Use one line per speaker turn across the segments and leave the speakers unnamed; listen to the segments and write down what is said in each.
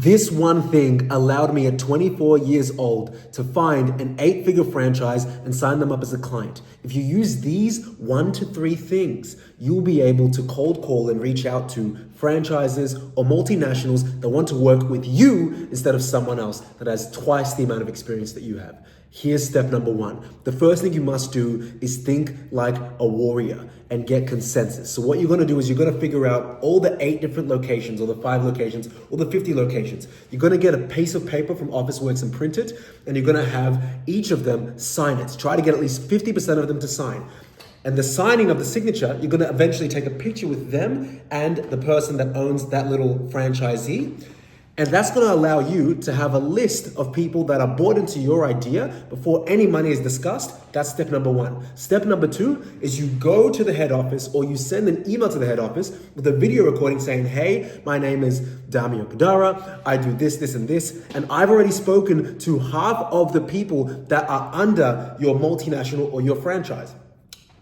This one thing allowed me at 24 years old to find an 8-figure franchise and sign them up as a client. If you use these 1 to 3 things, you'll be able to cold call and reach out to franchises or multinationals that want to work with you instead of someone else that has twice the amount of experience that you have. Here's step number 1. The first thing you must do is think like a warrior and get consensus. So what you're gonna do is you're gonna figure out all the 8 different locations or the 5 locations or the 50 locations. You're gonna get a piece of paper from Officeworks and print it, and you're gonna have each of them sign it. Try to get at least 50% of them to sign. And the signing of the signature, you're gonna eventually take a picture with them and the person that owns that little franchisee. And that's gonna allow you to have a list of people that are bought into your idea before any money is discussed. That's step number 1. Step number 2 is you go to the head office or you send an email to the head office with a video recording saying, hey, my name is Damio Padara, I do this, this, and this, and I've already spoken to half of the people that are under your multinational or your franchise.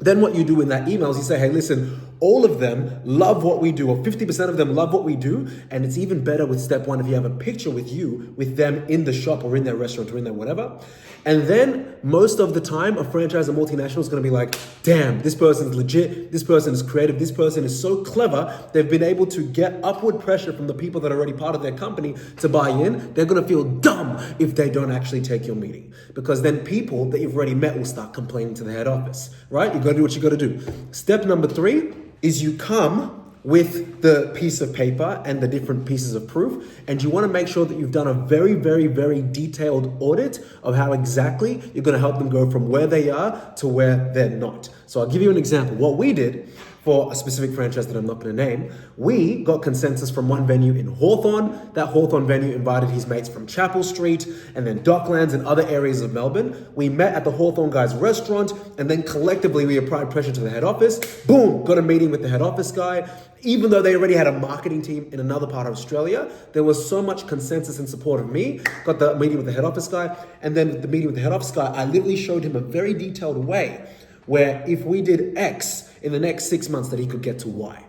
Then what you do in that email is you say, hey, listen, all of them love what we do, or 50% of them love what we do. And it's even better with step 1 if you have a picture with you, with them in the shop or in their restaurant or in their whatever. And then most of the time, a franchise or multinational is gonna be like, damn, this person's legit, this person is creative, this person is so clever, they've been able to get upward pressure from the people that are already part of their company to buy in. They're gonna feel dumb if they don't actually take your meeting. Because then people that you've already met will start complaining to the head office, right? You gotta do what you gotta do. Step number 3 is you come with the piece of paper and the different pieces of proof, and you want to make sure that you've done a very, very, very detailed audit of how exactly you're going to help them go from where they are to where they're not. So I'll give you an example. What we did for a specific franchise that I'm not going to name, we got consensus from one venue in Hawthorne. That Hawthorne venue invited his mates from Chapel Street and then Docklands and other areas of Melbourne. We met at the Hawthorne guy's restaurant, and then collectively we applied pressure to the head office. Boom, got a meeting with the head office guy. Even though they already had a marketing team in another part of Australia, there was so much consensus and support of me. Got the meeting with the head office guy, and then the meeting with the head office guy, I literally showed him a very detailed way where if we did X in the next 6 months that he could get to Y.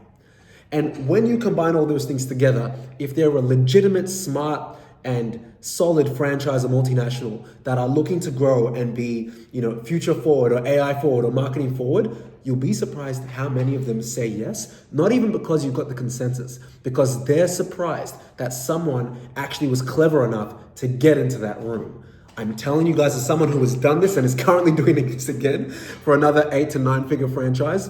And when you combine all those things together, if they're a legitimate, smart, and solid franchise or multinational that are looking to grow and be, future forward or AI forward or marketing forward, you'll be surprised how many of them say yes, not even because you've got the consensus, because they're surprised that someone actually was clever enough to get into that room. I'm telling you guys, as someone who has done this and is currently doing this again for another 8 to 9-figure franchise,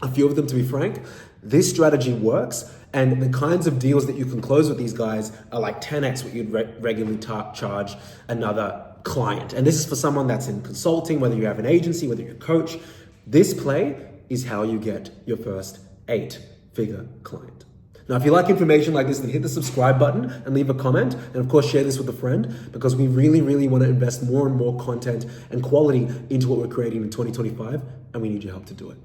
a few of them to be frank, this strategy works, and the kinds of deals that you can close with these guys are like 10x what you'd regularly charge another client. And this is for someone that's in consulting, whether you have an agency, whether you're a coach. This play is how you get your first 8-figure client. Now, if you like information like this, then hit the subscribe button and leave a comment. And of course, share this with a friend, because we really, really want to invest more and more content and quality into what we're creating in 2025, and we need your help to do it.